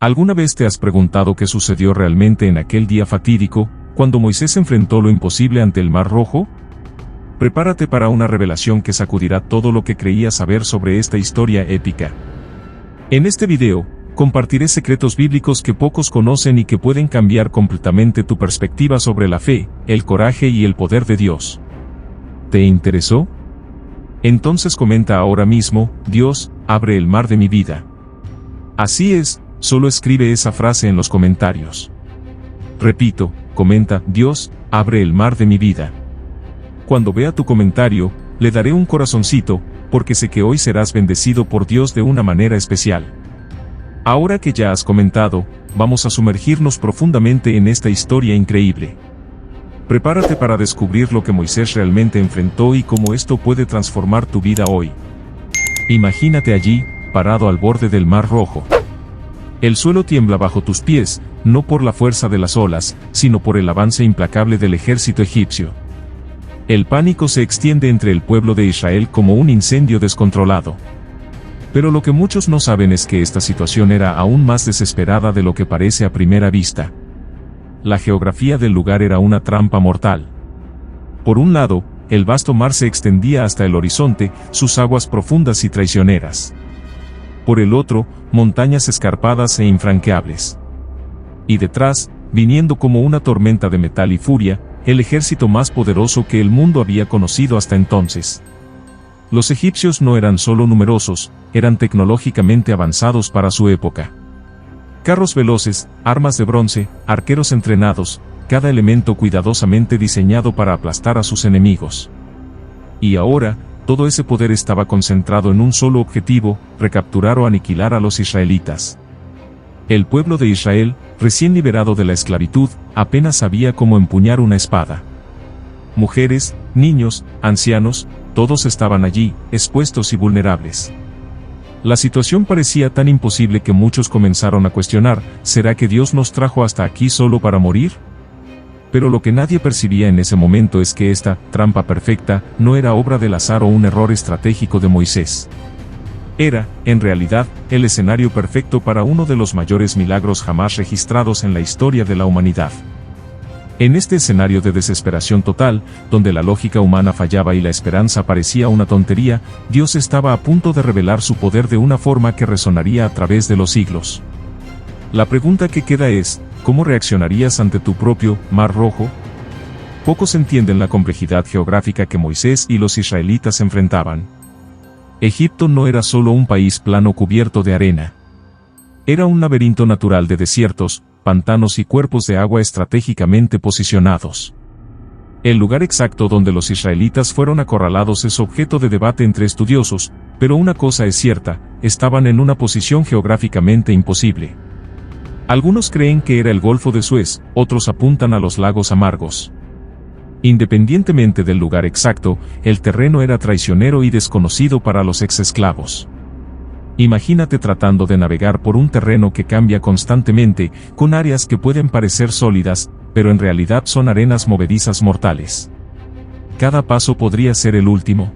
¿Alguna vez te has preguntado qué sucedió realmente en aquel día fatídico, cuando Moisés enfrentó lo imposible ante el Mar Rojo? Prepárate para una revelación que sacudirá todo lo que creías saber sobre esta historia épica. En este video, compartiré secretos bíblicos que pocos conocen y que pueden cambiar completamente tu perspectiva sobre la fe, el coraje y el poder de Dios. ¿Te interesó? Entonces comenta ahora mismo: Dios, abre el mar de mi vida. Así es, solo escribe esa frase en los comentarios. Repito, comenta: Dios, abre el mar de mi vida. Cuando vea tu comentario, le daré un corazoncito, porque sé que hoy serás bendecido por Dios de una manera especial. Ahora que ya has comentado, vamos a sumergirnos profundamente en esta historia increíble. Prepárate para descubrir lo que Moisés realmente enfrentó y cómo esto puede transformar tu vida hoy. Imagínate allí, parado al borde del Mar Rojo. El suelo tiembla bajo tus pies, no por la fuerza de las olas, sino por el avance implacable del ejército egipcio. El pánico se extiende entre el pueblo de Israel como un incendio descontrolado. Pero lo que muchos no saben es que esta situación era aún más desesperada de lo que parece a primera vista. La geografía del lugar era una trampa mortal. Por un lado, el vasto mar se extendía hasta el horizonte, sus aguas profundas y traicioneras. Por el otro, montañas escarpadas e infranqueables. Y detrás, viniendo como una tormenta de metal y furia, el ejército más poderoso que el mundo había conocido hasta entonces. Los egipcios no eran solo numerosos, eran tecnológicamente avanzados para su época. Carros veloces, armas de bronce, arqueros entrenados, cada elemento cuidadosamente diseñado para aplastar a sus enemigos. Y ahora, todo ese poder estaba concentrado en un solo objetivo: recapturar o aniquilar a los israelitas. El pueblo de Israel, recién liberado de la esclavitud, apenas sabía cómo empuñar una espada. Mujeres, niños, ancianos, todos estaban allí, expuestos y vulnerables. La situación parecía tan imposible que muchos comenzaron a cuestionar: ¿será que Dios nos trajo hasta aquí solo para morir? Pero lo que nadie percibía en ese momento es que esta trampa perfecta no era obra del azar o un error estratégico de Moisés. Era, en realidad, el escenario perfecto para uno de los mayores milagros jamás registrados en la historia de la humanidad. En este escenario de desesperación total, donde la lógica humana fallaba y la esperanza parecía una tontería, Dios estaba a punto de revelar su poder de una forma que resonaría a través de los siglos. La pregunta que queda es: ¿cómo reaccionarías ante tu propio Mar Rojo? Pocos entienden la complejidad geográfica que Moisés y los israelitas enfrentaban. Egipto no era solo un país plano cubierto de arena. Era un laberinto natural de desiertos, pantanos y cuerpos de agua estratégicamente posicionados. El lugar exacto donde los israelitas fueron acorralados es objeto de debate entre estudiosos, pero una cosa es cierta: estaban en una posición geográficamente imposible. Algunos creen que era el Golfo de Suez, otros apuntan a los lagos amargos. Independientemente del lugar exacto, el terreno era traicionero y desconocido para los exesclavos. Imagínate tratando de navegar por un terreno que cambia constantemente, con áreas que pueden parecer sólidas, pero en realidad son arenas movedizas mortales. Cada paso podría ser el último.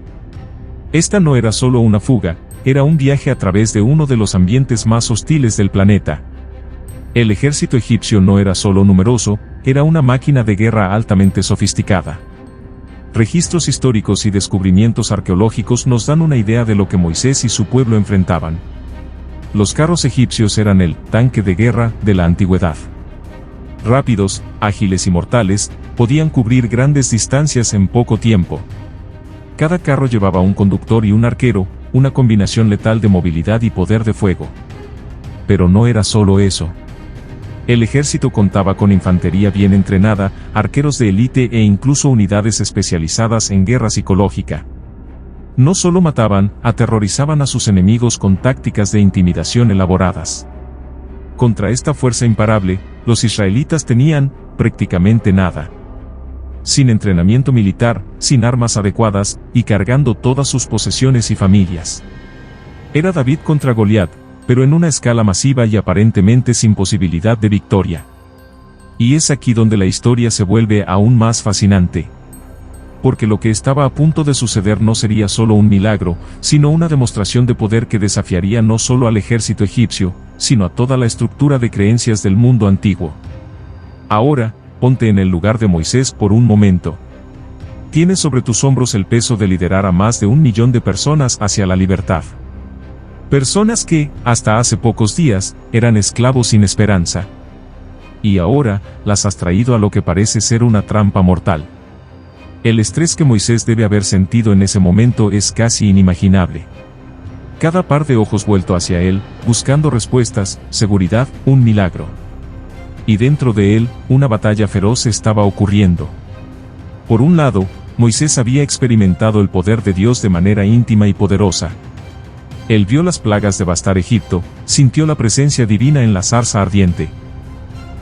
Esta no era solo una fuga, era un viaje a través de uno de los ambientes más hostiles del planeta. El ejército egipcio no era solo numeroso, era una máquina de guerra altamente sofisticada. Registros históricos y descubrimientos arqueológicos nos dan una idea de lo que Moisés y su pueblo enfrentaban. Los carros egipcios eran el tanque de guerra de la antigüedad. Rápidos, ágiles y mortales, podían cubrir grandes distancias en poco tiempo. Cada carro llevaba un conductor y un arquero, una combinación letal de movilidad y poder de fuego. Pero no era solo eso. El ejército contaba con infantería bien entrenada, arqueros de élite e incluso unidades especializadas en guerra psicológica. No solo mataban, aterrorizaban a sus enemigos con tácticas de intimidación elaboradas. Contra esta fuerza imparable, los israelitas tenían prácticamente nada. Sin entrenamiento militar, sin armas adecuadas, y cargando todas sus posesiones y familias. Era David contra Goliat, pero en una escala masiva y aparentemente sin posibilidad de victoria. Y es aquí donde la historia se vuelve aún más fascinante. Porque lo que estaba a punto de suceder no sería solo un milagro, sino una demostración de poder que desafiaría no solo al ejército egipcio, sino a toda la estructura de creencias del mundo antiguo. Ahora, ponte en el lugar de Moisés por un momento. Tienes sobre tus hombros el peso de liderar a más de 1 millón de personas hacia la libertad. Personas que, hasta hace pocos días, eran esclavos sin esperanza. Y ahora, las has traído a lo que parece ser una trampa mortal. El estrés que Moisés debe haber sentido en ese momento es casi inimaginable. Cada par de ojos vuelto hacia él, buscando respuestas, seguridad, un milagro. Y dentro de él, una batalla feroz estaba ocurriendo. Por un lado, Moisés había experimentado el poder de Dios de manera íntima y poderosa. Él vio las plagas devastar Egipto, sintió la presencia divina en la zarza ardiente.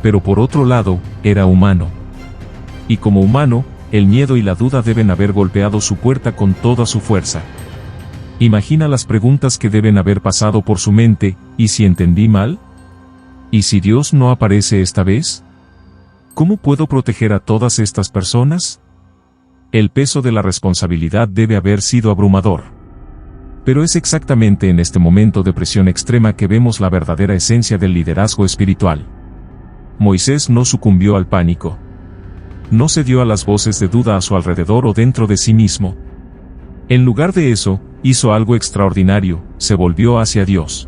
Pero por otro lado, era humano. Y como humano, el miedo y la duda deben haber golpeado su puerta con toda su fuerza. Imagina las preguntas que deben haber pasado por su mente: ¿y si entendí mal? ¿Y si Dios no aparece esta vez? ¿Cómo puedo proteger a todas estas personas? El peso de la responsabilidad debe haber sido abrumador. Pero es exactamente en este momento de presión extrema que vemos la verdadera esencia del liderazgo espiritual. Moisés no sucumbió al pánico. No cedió a las voces de duda a su alrededor o dentro de sí mismo. En lugar de eso, hizo algo extraordinario: se volvió hacia Dios.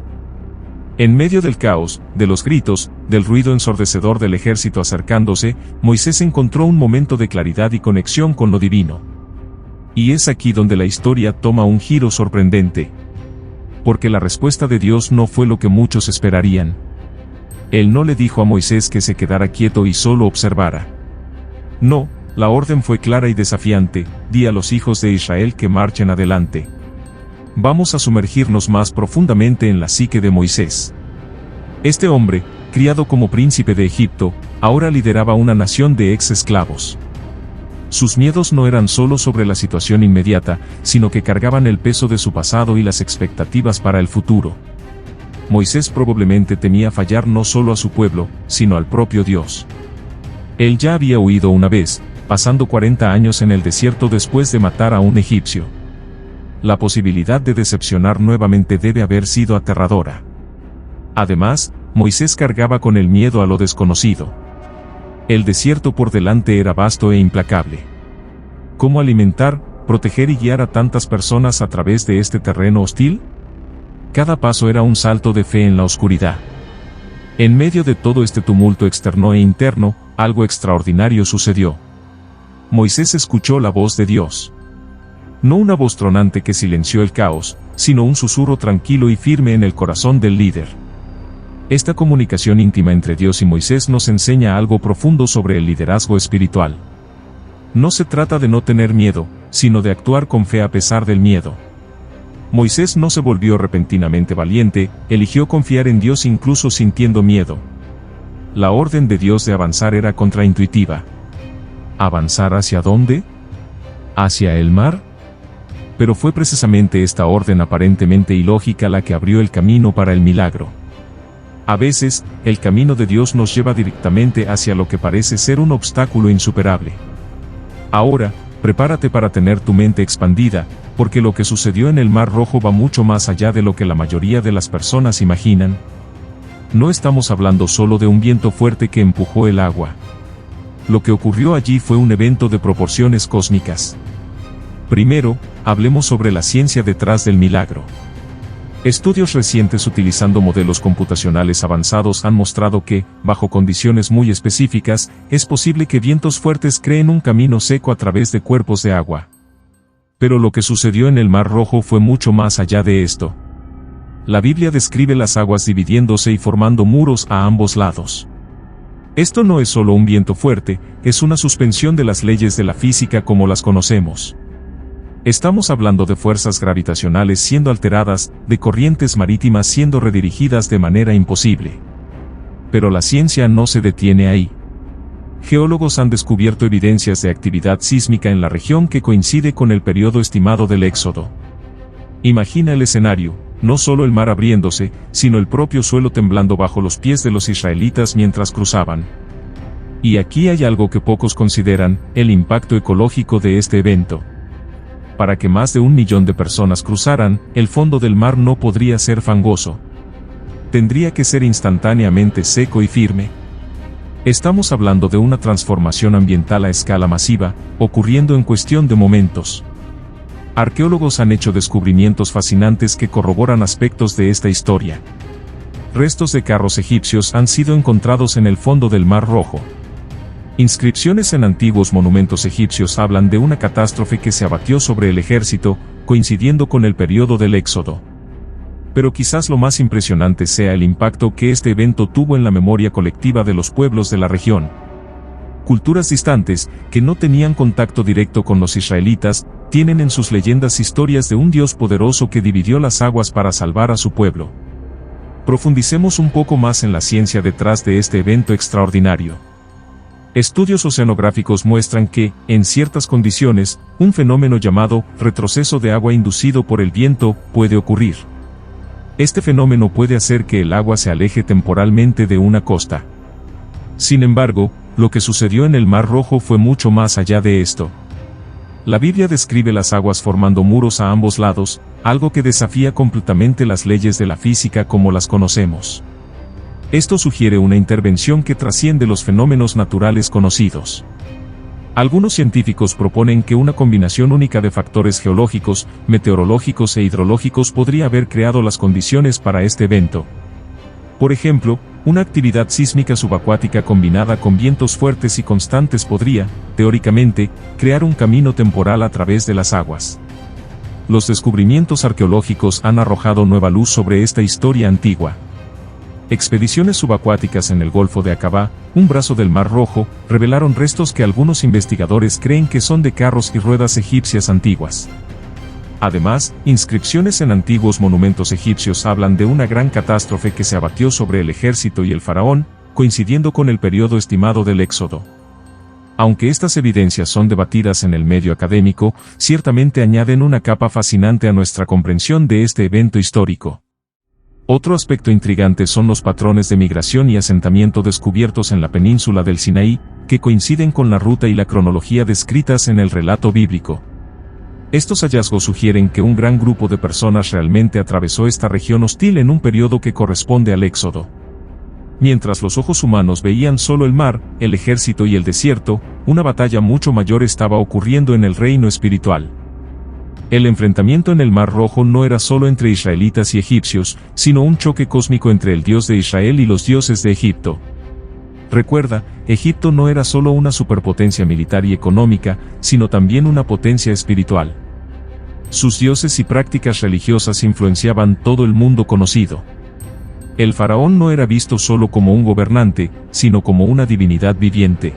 En medio del caos, de los gritos, del ruido ensordecedor del ejército acercándose, Moisés encontró un momento de claridad y conexión con lo divino. Y es aquí donde la historia toma un giro sorprendente. Porque la respuesta de Dios no fue lo que muchos esperarían. Él no le dijo a Moisés que se quedara quieto y solo observara. No, la orden fue clara y desafiante: di a los hijos de Israel que marchen adelante. Vamos a sumergirnos más profundamente en la psique de Moisés. Este hombre, criado como príncipe de Egipto, ahora lideraba una nación de ex-esclavos. Sus miedos no eran solo sobre la situación inmediata, sino que cargaban el peso de su pasado y las expectativas para el futuro. Moisés probablemente temía fallar no solo a su pueblo, sino al propio Dios. Él ya había huido una vez, pasando 40 años en el desierto después de matar a un egipcio. La posibilidad de decepcionar nuevamente debe haber sido aterradora. Además, Moisés cargaba con el miedo a lo desconocido. El desierto por delante era vasto e implacable. ¿Cómo alimentar, proteger y guiar a tantas personas a través de este terreno hostil? Cada paso era un salto de fe en la oscuridad. En medio de todo este tumulto externo e interno, algo extraordinario sucedió. Moisés escuchó la voz de Dios. No una voz tronante que silenció el caos, sino un susurro tranquilo y firme en el corazón del líder. Esta comunicación íntima entre Dios y Moisés nos enseña algo profundo sobre el liderazgo espiritual. No se trata de no tener miedo, sino de actuar con fe a pesar del miedo. Moisés no se volvió repentinamente valiente, eligió confiar en Dios incluso sintiendo miedo. La orden de Dios de avanzar era contraintuitiva. ¿Avanzar hacia dónde? ¿Hacia el mar? Pero fue precisamente esta orden aparentemente ilógica la que abrió el camino para el milagro. A veces, el camino de Dios nos lleva directamente hacia lo que parece ser un obstáculo insuperable. Ahora, prepárate para tener tu mente expandida, porque lo que sucedió en el Mar Rojo va mucho más allá de lo que la mayoría de las personas imaginan. No estamos hablando solo de un viento fuerte que empujó el agua. Lo que ocurrió allí fue un evento de proporciones cósmicas. Primero, hablemos sobre la ciencia detrás del milagro. Estudios recientes utilizando modelos computacionales avanzados han mostrado que, bajo condiciones muy específicas, es posible que vientos fuertes creen un camino seco a través de cuerpos de agua. Pero lo que sucedió en el Mar Rojo fue mucho más allá de esto. La Biblia describe las aguas dividiéndose y formando muros a ambos lados. Esto no es solo un viento fuerte, es una suspensión de las leyes de la física como las conocemos. Estamos hablando de fuerzas gravitacionales siendo alteradas, de corrientes marítimas siendo redirigidas de manera imposible. Pero la ciencia no se detiene ahí. Geólogos han descubierto evidencias de actividad sísmica en la región que coincide con el periodo estimado del Éxodo. Imagina el escenario, no solo el mar abriéndose, sino el propio suelo temblando bajo los pies de los israelitas mientras cruzaban. Y aquí hay algo que pocos consideran, el impacto ecológico de este evento. Para que más de 1 millón de personas cruzaran, el fondo del mar no podría ser fangoso. tendría que ser instantáneamente seco y firme. Estamos hablando de una transformación ambiental a escala masiva, ocurriendo en cuestión de momentos. Arqueólogos han hecho descubrimientos fascinantes que corroboran aspectos de esta historia. Restos de carros egipcios han sido encontrados en el fondo del Mar Rojo. Inscripciones en antiguos monumentos egipcios hablan de una catástrofe que se abatió sobre el ejército, coincidiendo con el periodo del Éxodo. Pero quizás lo más impresionante sea el impacto que este evento tuvo en la memoria colectiva de los pueblos de la región. Culturas distantes, que no tenían contacto directo con los israelitas, tienen en sus leyendas historias de un Dios poderoso que dividió las aguas para salvar a su pueblo. Profundicemos un poco más en la ciencia detrás de este evento extraordinario. Estudios oceanográficos muestran que, en ciertas condiciones, un fenómeno llamado retroceso de agua inducido por el viento puede ocurrir. Este fenómeno puede hacer que el agua se aleje temporalmente de una costa. Sin embargo, lo que sucedió en el Mar Rojo fue mucho más allá de esto. La Biblia describe las aguas formando muros a ambos lados, algo que desafía completamente las leyes de la física como las conocemos. Esto sugiere una intervención que trasciende los fenómenos naturales conocidos. Algunos científicos proponen que una combinación única de factores geológicos, meteorológicos e hidrológicos podría haber creado las condiciones para este evento. Por ejemplo, una actividad sísmica subacuática combinada con vientos fuertes y constantes podría, teóricamente, crear un camino temporal a través de las aguas. Los descubrimientos arqueológicos han arrojado nueva luz sobre esta historia antigua. Expediciones subacuáticas en el Golfo de Aqaba, un brazo del Mar Rojo, revelaron restos que algunos investigadores creen que son de carros y ruedas egipcias antiguas. Además, inscripciones en antiguos monumentos egipcios hablan de una gran catástrofe que se abatió sobre el ejército y el faraón, coincidiendo con el periodo estimado del Éxodo. Aunque estas evidencias son debatidas en el medio académico, ciertamente añaden una capa fascinante a nuestra comprensión de este evento histórico. Otro aspecto intrigante son los patrones de migración y asentamiento descubiertos en la península del Sinaí, que coinciden con la ruta y la cronología descritas en el relato bíblico. Estos hallazgos sugieren que un gran grupo de personas realmente atravesó esta región hostil en un periodo que corresponde al Éxodo. Mientras los ojos humanos veían solo el mar, el ejército y el desierto, una batalla mucho mayor estaba ocurriendo en el reino espiritual. El enfrentamiento en el Mar Rojo no era solo entre israelitas y egipcios, sino un choque cósmico entre el Dios de Israel y los dioses de Egipto. Recuerda, Egipto no era solo una superpotencia militar y económica, sino también una potencia espiritual. Sus dioses y prácticas religiosas influenciaban todo el mundo conocido. El faraón no era visto solo como un gobernante, sino como una divinidad viviente.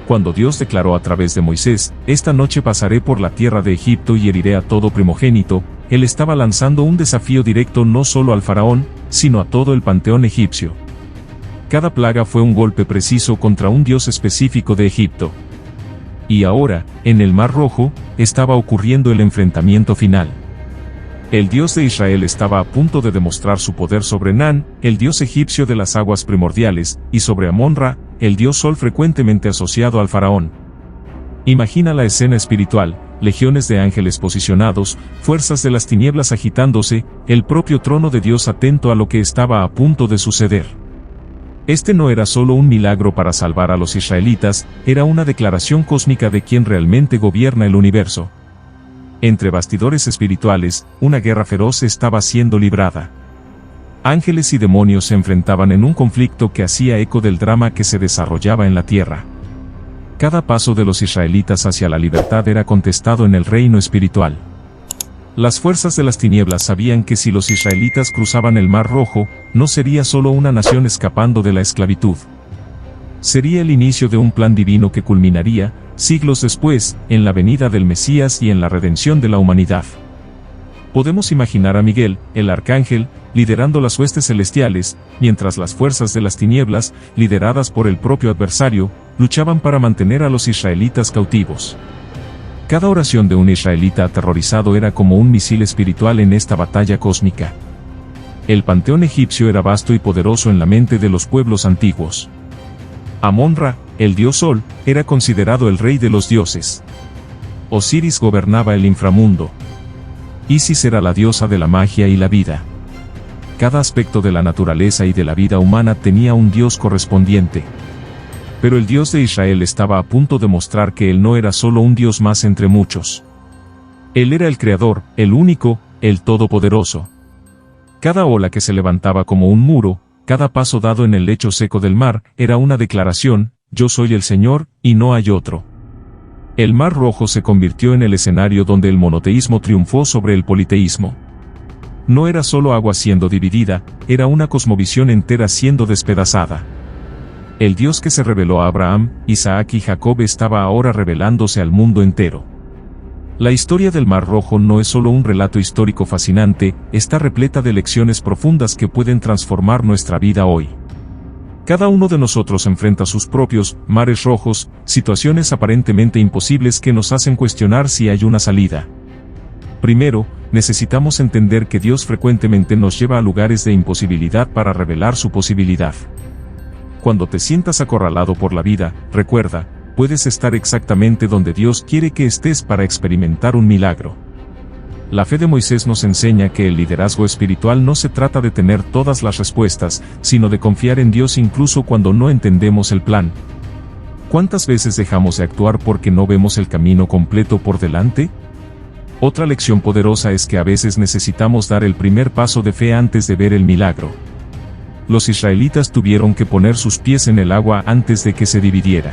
Cuando Dios declaró a través de Moisés, «Esta noche pasaré por la tierra de Egipto y heriré a todo primogénito», él estaba lanzando un desafío directo no solo al faraón, sino a todo el panteón egipcio. Cada plaga fue un golpe preciso contra un dios específico de Egipto. Y ahora, en el Mar Rojo, estaba ocurriendo el enfrentamiento final. El Dios de Israel estaba a punto de demostrar su poder sobre Nan, el dios egipcio de las aguas primordiales, y sobre Amon-Ra, el dios sol frecuentemente asociado al faraón. Imagina la escena espiritual, legiones de ángeles posicionados, fuerzas de las tinieblas agitándose, el propio trono de Dios atento a lo que estaba a punto de suceder. Este no era solo un milagro para salvar a los israelitas, era una declaración cósmica de quien realmente gobierna el universo. Entre bastidores espirituales, una guerra feroz estaba siendo librada. Ángeles y demonios se enfrentaban en un conflicto que hacía eco del drama que se desarrollaba en la tierra. Cada paso de los israelitas hacia la libertad era contestado en el reino espiritual. Las fuerzas de las tinieblas sabían que si los israelitas cruzaban el Mar Rojo, no sería solo una nación escapando de la esclavitud. Sería el inicio de un plan divino que culminaría, siglos después, en la venida del Mesías y en la redención de la humanidad. Podemos imaginar a Miguel, el arcángel, liderando las huestes celestiales, mientras las fuerzas de las tinieblas, lideradas por el propio adversario, luchaban para mantener a los israelitas cautivos. Cada oración de un israelita aterrorizado era como un misil espiritual en esta batalla cósmica. El panteón egipcio era vasto y poderoso en la mente de los pueblos antiguos. Amon-Ra, el dios Sol, era considerado el rey de los dioses. Osiris gobernaba el inframundo. Isis era la diosa de la magia y la vida. cada aspecto de la naturaleza y de la vida humana tenía un Dios correspondiente. Pero el Dios de Israel estaba a punto de mostrar que Él no era solo un Dios más entre muchos. Él era el Creador, el único, el Todopoderoso. Cada ola que se levantaba como un muro, cada paso dado en el lecho seco del mar, era una declaración: yo soy el Señor, y no hay otro. El Mar Rojo se convirtió en el escenario donde el monoteísmo triunfó sobre el politeísmo. No era solo agua siendo dividida, era una cosmovisión entera siendo despedazada. El Dios que se reveló a Abraham, Isaac y Jacob estaba ahora revelándose al mundo entero. La historia del Mar Rojo no es solo un relato histórico fascinante, está repleta de lecciones profundas que pueden transformar nuestra vida hoy. Cada uno de nosotros enfrenta sus propios mares rojos, situaciones aparentemente imposibles que nos hacen cuestionar si hay una salida. Primero, necesitamos entender que Dios frecuentemente nos lleva a lugares de imposibilidad para revelar su posibilidad. Cuando te sientas acorralado por la vida, recuerda, puedes estar exactamente donde Dios quiere que estés para experimentar un milagro. La fe de Moisés nos enseña que el liderazgo espiritual no se trata de tener todas las respuestas, sino de confiar en Dios incluso cuando no entendemos el plan. ¿Cuántas veces dejamos de actuar porque no vemos el camino completo por delante? Otra lección poderosa es que a veces necesitamos dar el primer paso de fe antes de ver el milagro. Los israelitas tuvieron que poner sus pies en el agua antes de que se dividiera.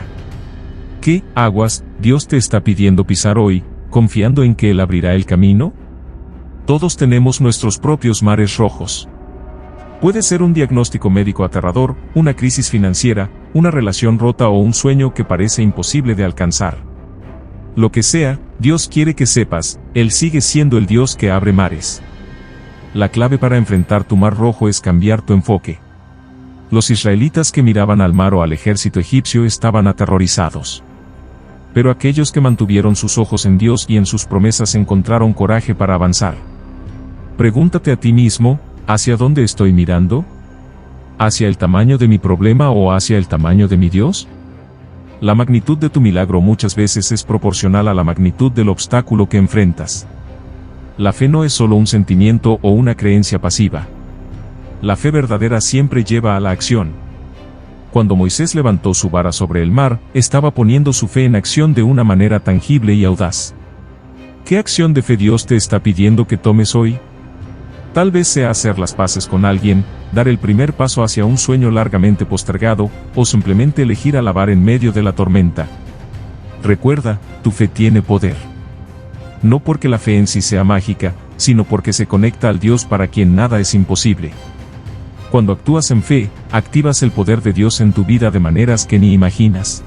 ¿Qué aguas Dios te está pidiendo pisar hoy, confiando en que Él abrirá el camino? Todos tenemos nuestros propios mares rojos. Puede ser un diagnóstico médico aterrador, una crisis financiera, una relación rota o un sueño que parece imposible de alcanzar. Lo que sea, Dios quiere que sepas, Él sigue siendo el Dios que abre mares. La clave para enfrentar tu mar rojo es cambiar tu enfoque. Los israelitas que miraban al mar o al ejército egipcio estaban aterrorizados. Pero aquellos que mantuvieron sus ojos en Dios y en sus promesas encontraron coraje para avanzar. Pregúntate a ti mismo, ¿hacia dónde estoy mirando? ¿Hacia el tamaño de mi problema o hacia el tamaño de mi Dios? La magnitud de tu milagro muchas veces es proporcional a la magnitud del obstáculo que enfrentas. La fe no es solo un sentimiento o una creencia pasiva. La fe verdadera siempre lleva a la acción. Cuando Moisés levantó su vara sobre el mar, estaba poniendo su fe en acción de una manera tangible y audaz. ¿Qué acción de fe Dios te está pidiendo que tomes hoy? Tal vez sea hacer las paces con alguien, dar el primer paso hacia un sueño largamente postergado, o simplemente elegir alabar en medio de la tormenta. Recuerda, tu fe tiene poder. No porque la fe en sí sea mágica, sino porque se conecta al Dios para quien nada es imposible. Cuando actúas en fe, activas el poder de Dios en tu vida de maneras que ni imaginas.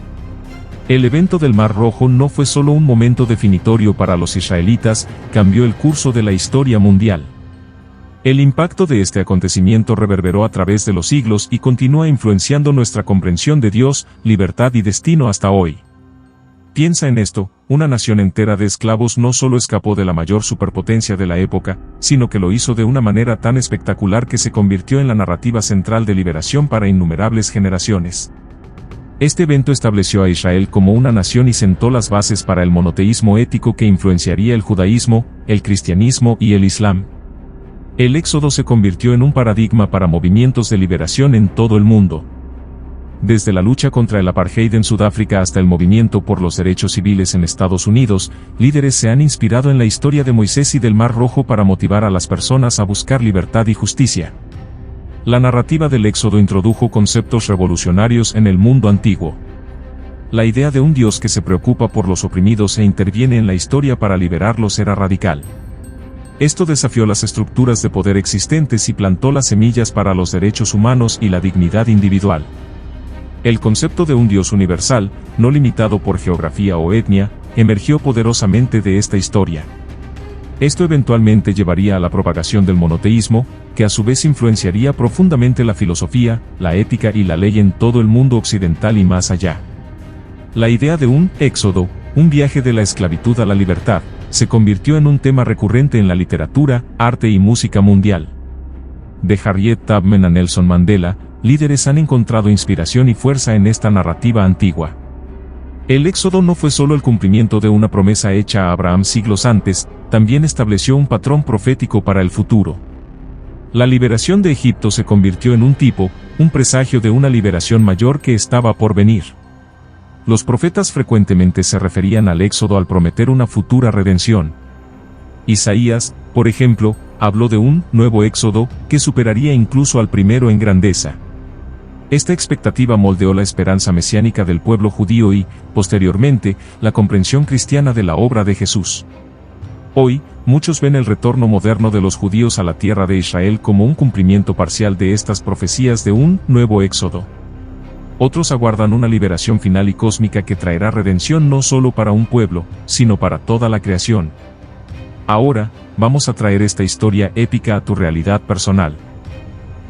El evento del Mar Rojo no fue solo un momento definitorio para los israelitas, cambió el curso de la historia mundial. El impacto de este acontecimiento reverberó a través de los siglos y continúa influenciando nuestra comprensión de Dios, libertad y destino hasta hoy. Piensa en esto, una nación entera de esclavos no solo escapó de la mayor superpotencia de la época, sino que lo hizo de una manera tan espectacular que se convirtió en la narrativa central de liberación para innumerables generaciones. Este evento estableció a Israel como una nación y sentó las bases para el monoteísmo ético que influenciaría el judaísmo, el cristianismo y el islam. El Éxodo se convirtió en un paradigma para movimientos de liberación en todo el mundo. Desde la lucha contra el apartheid en Sudáfrica hasta el movimiento por los derechos civiles en Estados Unidos, líderes se han inspirado en la historia de Moisés y del Mar Rojo para motivar a las personas a buscar libertad y justicia. La narrativa del Éxodo introdujo conceptos revolucionarios en el mundo antiguo. La idea de un Dios que se preocupa por los oprimidos e interviene en la historia para liberarlos era radical. Esto desafió las estructuras de poder existentes y plantó las semillas para los derechos humanos y la dignidad individual. El concepto de un Dios universal, no limitado por geografía o etnia, emergió poderosamente de esta historia. Esto eventualmente llevaría a la propagación del monoteísmo, que a su vez influenciaría profundamente la filosofía, la ética y la ley en todo el mundo occidental y más allá. La idea de un éxodo, un viaje de la esclavitud a la libertad, se convirtió en un tema recurrente en la literatura, arte y música mundial. De Harriet Tubman a Nelson Mandela, líderes han encontrado inspiración y fuerza en esta narrativa antigua. El Éxodo no fue solo el cumplimiento de una promesa hecha a Abraham siglos antes, también estableció un patrón profético para el futuro. La liberación de Egipto se convirtió en un presagio de una liberación mayor que estaba por venir. Los profetas frecuentemente se referían al Éxodo al prometer una futura redención. Isaías, por ejemplo, habló de un nuevo Éxodo que superaría incluso al primero en grandeza. Esta expectativa moldeó la esperanza mesiánica del pueblo judío y, posteriormente, la comprensión cristiana de la obra de Jesús. Hoy, muchos ven el retorno moderno de los judíos a la tierra de Israel como un cumplimiento parcial de estas profecías de un nuevo Éxodo. Otros aguardan una liberación final y cósmica que traerá redención no solo para un pueblo, sino para toda la creación. Ahora, vamos a traer esta historia épica a tu realidad personal.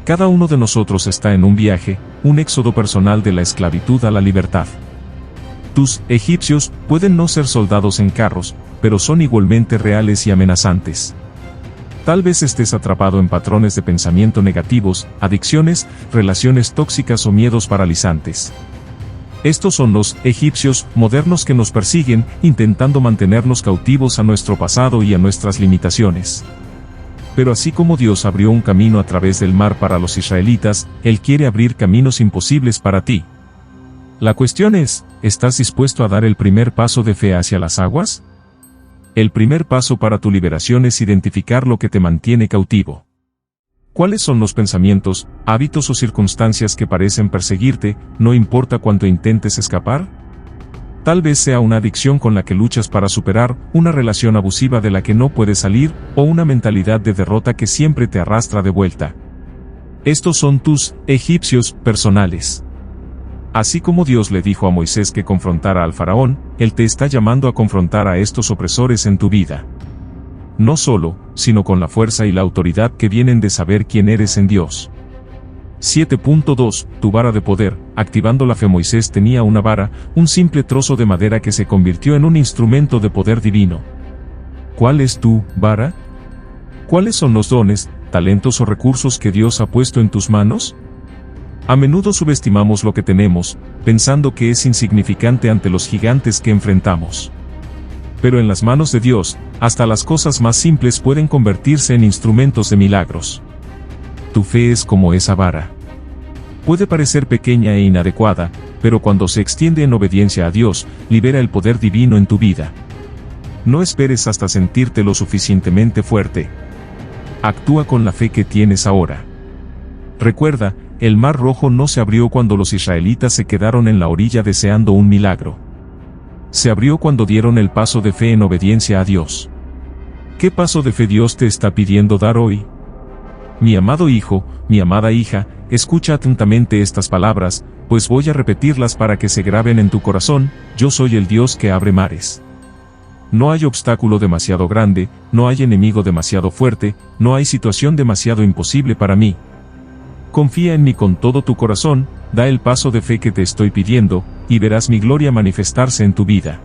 Cada uno de nosotros está en un viaje, un éxodo personal de la esclavitud a la libertad. Tus egipcios pueden no ser soldados en carros, pero son igualmente reales y amenazantes. Tal vez estés atrapado en patrones de pensamiento negativos, adicciones, relaciones tóxicas o miedos paralizantes. Estos son los egipcios modernos que nos persiguen, intentando mantenernos cautivos a nuestro pasado y a nuestras limitaciones. Pero así como Dios abrió un camino a través del mar para los israelitas, Él quiere abrir caminos imposibles para ti. La cuestión es, ¿estás dispuesto a dar el primer paso de fe hacia las aguas? El primer paso para tu liberación es identificar lo que te mantiene cautivo. ¿Cuáles son los pensamientos, hábitos o circunstancias que parecen perseguirte, no importa cuánto intentes escapar? Tal vez sea una adicción con la que luchas para superar, una relación abusiva de la que no puedes salir, o una mentalidad de derrota que siempre te arrastra de vuelta. Estos son tus egipcios personales. Así como Dios le dijo a Moisés que confrontara al faraón, Él te está llamando a confrontar a estos opresores en tu vida. No solo, sino con la fuerza y la autoridad que vienen de saber quién eres en Dios. 7.2 Tu vara de poder. Activando la fe. Moisés tenía una vara, un simple trozo de madera que se convirtió en un instrumento de poder divino. ¿Cuál es tu vara? ¿Cuáles son los dones, talentos o recursos que Dios ha puesto en tus manos? A menudo subestimamos lo que tenemos, pensando que es insignificante ante los gigantes que enfrentamos. Pero en las manos de Dios, hasta las cosas más simples pueden convertirse en instrumentos de milagros. Tu fe es como esa vara. Puede parecer pequeña e inadecuada, pero cuando se extiende en obediencia a Dios, libera el poder divino en tu vida. No esperes hasta sentirte lo suficientemente fuerte. Actúa con la fe que tienes ahora. Recuerda, el Mar Rojo no se abrió cuando los israelitas se quedaron en la orilla deseando un milagro. Se abrió cuando dieron el paso de fe en obediencia a Dios. ¿Qué paso de fe Dios te está pidiendo dar hoy? Mi amado hijo, mi amada hija, escucha atentamente estas palabras, pues voy a repetirlas para que se graben en tu corazón. Yo soy el Dios que abre mares. No hay obstáculo demasiado grande, no hay enemigo demasiado fuerte, no hay situación demasiado imposible para mí. Confía en mí con todo tu corazón, da el paso de fe que te estoy pidiendo, y verás mi gloria manifestarse en tu vida.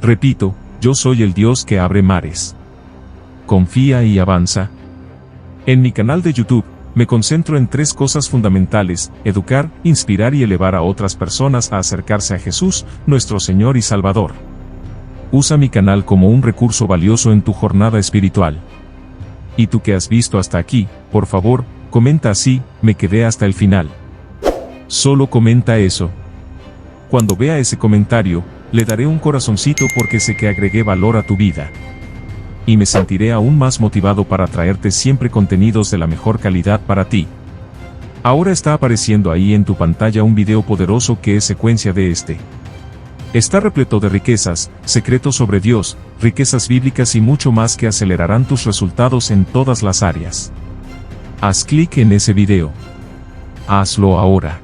Repito, yo soy el Dios que abre mares. Confía y avanza. En mi canal de YouTube, me concentro en 3 cosas fundamentales: educar, inspirar y elevar a otras personas a acercarse a Jesús, nuestro Señor y Salvador. Usa mi canal como un recurso valioso en tu jornada espiritual. Y tú que has visto hasta aquí, por favor, comenta así: me quedé hasta el final. Solo comenta eso. Cuando vea ese comentario, le daré un corazoncito porque sé que agregué valor a tu vida. Y me sentiré aún más motivado para traerte siempre contenidos de la mejor calidad para ti. Ahora está apareciendo ahí en tu pantalla un video poderoso que es secuencia de este. Está repleto de riquezas, secretos sobre Dios, riquezas bíblicas y mucho más que acelerarán tus resultados en todas las áreas. Haz clic en ese video. Hazlo ahora.